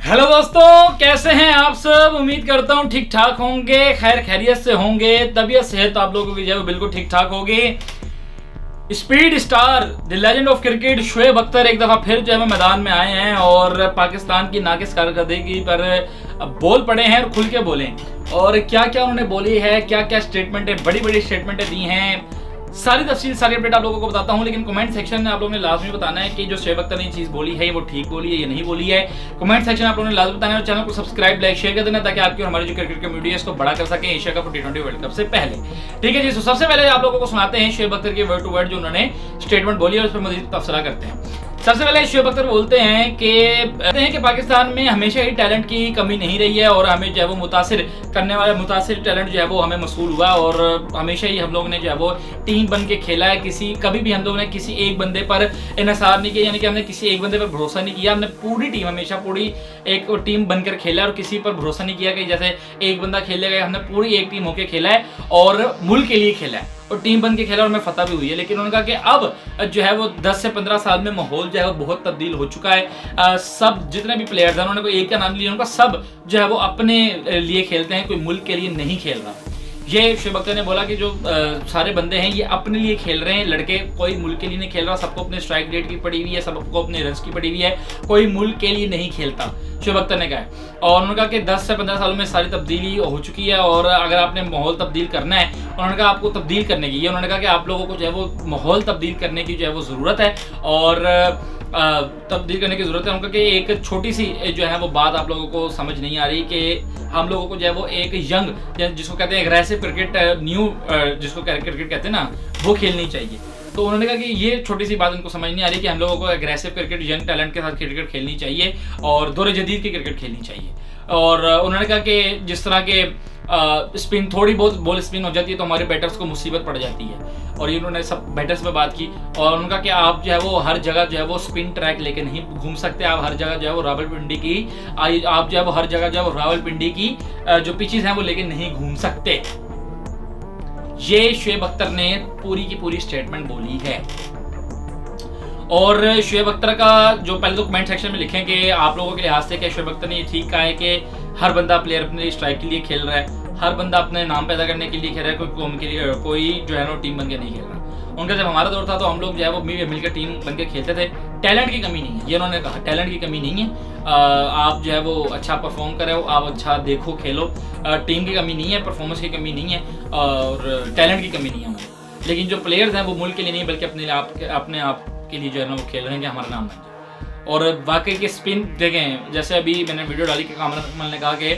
Hello दोस्तों, कैसे हैं आप सब। उम्मीद करता हूँ ठीक ठाक होंगे, खैर खैरियत से होंगे। तबीयत सेहत तो आप लोगों की जो है बिल्कुल ठीक ठाक होगी। Speed star the legend of cricket Shoaib Akhtar एक दफा फिर जो है मैदान में आए हैं और पाकिस्तान की नाकिस कारकर्दगी पर बोल पड़े हैं और खुल के बोले। और क्या क्या उन्होंने बोली है, क्या क्या स्टेटमेंटें, बड़ी बड़ी स्टेटमेंटें दी हैं, सारी तफसील सारी अपडेट आप लोगों को बताता हूं। लेकिन कमेंट सेक्शन में आप लोगों ने लाजमी बताना है कि जो शोएब अख्तर ने ये चीज बोली है वो ठीक बोली है या नहीं बोली है। कमेंट सेक्शन में आप लोगों ने लाजमी बताना है और चैनल को सब्सक्राइब, लाइक, शेयर कर देना ताकि आपकी और हमारी जो क्रिकेट कम्युनिटी है इसको बड़ा कर सके Asia cup T20 world cup से पहले। ठीक है जी, तो सबसे पहले आप लोगों को सुनाते हैं शोएब अख्तर के वर्ड टू वर्ड जो उन्होंने स्टेटमेंट बोली है उस पर मजीद तबसरा करते हैं। सबसे पहले शोएब अख्तर बोलते हैं कि पाकिस्तान में हमेशा ही टैलेंट की कमी नहीं रही है और हमें जो है वो मुतासिर करने वाला मुतासिर टैलेंट जो है वो हमें मसूल हुआ और हमेशा ही हम लोगों ने जो है वो टीम बन के खेला है। कभी भी हम लोगों ने किसी एक बंदे पर इन्हिसार नहीं किया, यानी कि हमने किसी एक बंदे पर भरोसा नहीं किया। हमने पूरी टीम हमेशा पूरी एक टीम बनकर खेला और किसी पर भरोसा नहीं किया कि जैसे एक बंदा खेलेगा। हमने पूरी एक टीम होकर खेला है और मुल्क के लिए खेला है और टीम बन के खेला और हमें फतह भी हुई है। लेकिन उन्होंने कहा कि अब जो है वो 10 से 15 साल में माहौल जो है वो बहुत तब्दील हो चुका है। सब जितने भी प्लेयर्स हैं उन्होंने कोई एक का नाम लिया, उनका सब जो है वो अपने लिए खेलते हैं, कोई मुल्क के लिए नहीं खेल रहा। ये शोएब अख्तर ने बोला कि जो सारे बंदे हैं ये अपने लिए खेल रहे हैं, लड़के कोई मुल्क के लिए नहीं खेल रहा। सबको अपने स्ट्राइक रेट की पड़ी हुई है, सबको अपने रन्स की पड़ी हुई है, कोई मुल्क के लिए नहीं खेलता, शोएब अख्तर ने कहा है। और उन्होंने कहा कि 10 से 15 सालों में सारी तब्दीली हो चुकी है और अगर आपने माहौल तब्दील करना है, उन्होंने कहा आपको तब्दील करने की, उन्होंने कहा कि आप लोगों को जो है वो माहौल तब्दील करने की जो है वो ज़रूरत है और तब्दील करने की ज़रूरत है। उनका कि एक छोटी सी जो है वो बात आप लोगों को समझ नहीं आ रही कि हम लोगों को जो है वो एक यंग जिसको कहते हैं एग्रेसिव क्रिकेट, न्यू जिसको क्रिकेट कहते हैं ना, वो खेलनी चाहिए। तो उन्होंने कहा कि ये छोटी सी बात उनको समझ नहीं आ रही कि हम लोगों को एग्रेसिव क्रिकेट, यंग टैलेंट के साथ क्रिकेट खेलनी चाहिए और दौर जदीद की क्रिकेट खेलनी चाहिए। और उन्होंने कहा कि जिस तरह के स्पिन, थोड़ी बहुत बॉल स्पिन हो जाती है तो हमारे बैटर्स को मुसीबत पड़ जाती है। और इन्होंने सब बैटर्स पे बात की और उनका कि आप जो है वो हर जगह जो है वो स्पिन ट्रैक लेके नहीं घूम सकते। आप हर जगह जो है वो रावलपिंडी की आप जो है वो हर जगह जो है वो रावलपिंडी की जो पिचेस हैं वो लेके नहीं घूम सकते। ये शोएब अख्तर ने पूरी की पूरी स्टेटमेंट बोली है। और शोएब अख्तर का जो पहले तो कमेंट सेक्शन में लिखें कि आप लोगों के लिहाज से क्या शोएब अख्तर ने ये ठीक कहा है कि हर बंदा प्लेयर अपने स्ट्राइक के लिए खेल रहा है, हर बंदा अपने नाम पैदा करने के लिए खेल रहा है, कोई कौम के लिए, कोई जो है ना टीम बन के नहीं खेल रहा। उनका जब हमारा दौर था तो हम लोग जो है वो मिलकर टीम बन के खेलते थे। टैलेंट की कमी नहीं है, ये उन्होंने कहा, टैलेंट की कमी नहीं है। आप जो है वो अच्छा परफॉर्म करो, आप अच्छा देखो, खेलो, टीम की कमी नहीं है, परफॉर्मेंस की कमी नहीं है और टैलेंट की कमी नहीं है हमारे। लेकिन जो प्लेयर्स हैं वो मुल्क के लिए नहीं बल्कि अपने आप के लिए जो है ना वो खेल रहे हैं कि हमारा नाम बन जाए। और वाकई के स्पिन देखें, जैसे अभी मैंने वीडियो डाली कि कामरान अकमल ने कहा कि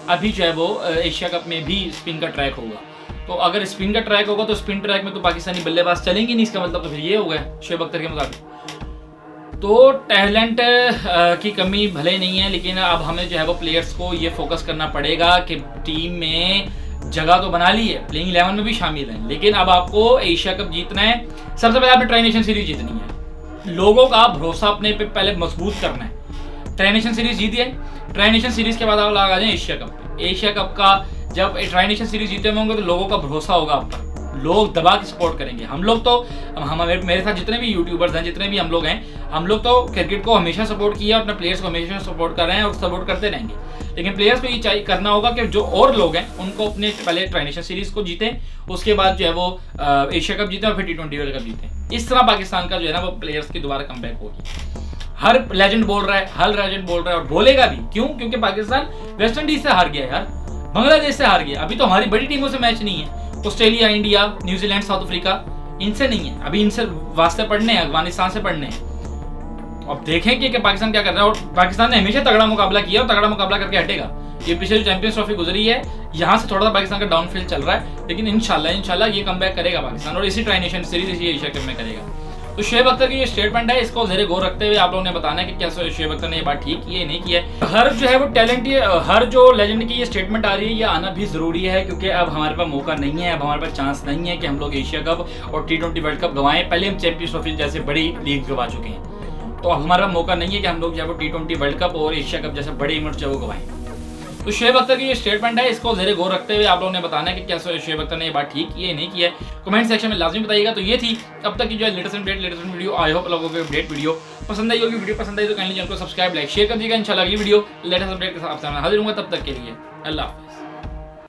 अभी जो है वो एशिया कप में भी स्पिन का ट्रैक होगा। तो अगर स्पिन का ट्रैक होगा तो स्पिन ट्रैक में तो पाकिस्तानी बल्लेबाज चलेंगे नहीं, इसका मतलब तो फिर ये हो गया शोएब अख्तर के मुताबिक। तो टैलेंट की कमी भले नहीं है, लेकिन अब हमें जो है वो प्लेयर्स को ये फोकस करना पड़ेगा कि टीम में जगह तो बना ली है, प्लेइंग 11 में भी शामिल है, लेकिन अब आपको एशिया कप जीतना है। सबसे पहले आपने ट्राई नेशन सीरीज जीतनी है, लोगों का भरोसा अपने पे पहले मजबूत करना है। ट्राई नेशन सीरीज जीतिए, ट्राई नेशन सीरीज के बाद आप आ जाए एशिया कप। एशिया कप का जब ट्राई नेशन सीरीज जीते होंगे तो लोगों का भरोसा होगा आप पर, लोग दबा के सपोर्ट करेंगे। हम लोग तो मेरे साथ जितने भी यूट्यूबर्स हैं, जितने भी हम लोग हैं, हम लोग तो क्रिकेट को हमेशा सपोर्ट किया, अपने प्लेयर्स को हमेशा सपोर्ट कर रहे हैं और सपोर्ट करते रहेंगे। लेकिन प्लेयर्स को ये चाहिए करना होगा कि जो और लोग हैं उनको अपने पहले ट्राई नेशन सीरीज को जीते, उसके बाद जो है वो एशिया कप जीते और फिर T20 वर्ल्ड कप जीते। इस तरह पाकिस्तान का जो है ना वो प्लेयर्स की दोबारा कमबैक होगी। हर लेजेंड बोल रहा है, हर लेजेंड बोल रहा है और बोलेगा भी। क्यों? क्योंकि पाकिस्तान वेस्ट इंडीज से हार गया यार, बांग्लादेश से हार गया। अभी तो हमारी बड़ी टीमों से मैच नहीं है, Australia, India, New Zealand, south Africa, इनसे नहीं है। अभी इनसे वास्ते पढ़ने हैं, अफगानिस्तान से पढ़ने हैं। अब देखें कि पाकिस्तान क्या कर रहा है। और पाकिस्तान ने हमेशा तगड़ा मुकाबला किया और तगड़ा मुकाबला करके हटेगा। ये पिछले जो चैंपियंस ट्रॉफी गुजरी है, यहाँ से थोड़ा सा पाकिस्तान का डाउनफॉल चल रहा है, लेकिन इंशाल्लाह ये कमबैक करेगा पाकिस्तान और इसी ट्राई नेशन सीरीज इसी एशिया कप में करेगा। तो शोएब अख्तर की ये स्टेटमेंट है, इसको ज़ेरे गौर रखते हुए आप लोगों ने बताना है कि क्या शोएब अख्तर ने ये बात ठीक की है, नहीं की है। हर जो है वो टैलेंट, हर जो लेजेंड की ये स्टेटमेंट आ रही है, ये आना भी ज़रूरी है क्योंकि अब हमारे पास मौका नहीं है, अब हमारे पास चांस नहीं है कि हम लोग एशिया कप और T20 वर्ल्ड कप गंवाएं। पहले हम चैंपियंस ट्रॉफी जैसे बड़ी लीग गंवा चुके हैं, तो अब हमारा मौका नहीं है कि हम लोग जो है वो T20 वर्ल्ड कप और एशिया कप जैसे बड़े इवेंट्स जो है वो गंवाएं। तो शुएब अख्तर की ये स्टेटमेंट है, इसको ज़ेरे गौर रखते हुए आप लोगों ने बताना है कि क्या शुएब अख्तर ने ये बात ठीक की है नहीं की है, कमेंट सेक्शन में लाजमी बताइएगा। तो ये थी अब तक की जो है लेटेस्ट वीडियो। आई होप लोगों को अपडेट वीडियो पसंद आई होगी। वीडियो पसंद आई तो काइंडली चैनल को सब्सक्राइब लाइक शेयर कर दीजिएगा। इंशाल्लाह अगली वीडियो लेटेस्ट अपडेट के साथ हाजिर होंगे, तब तक के लिए अल्लाह हाफ़िज़।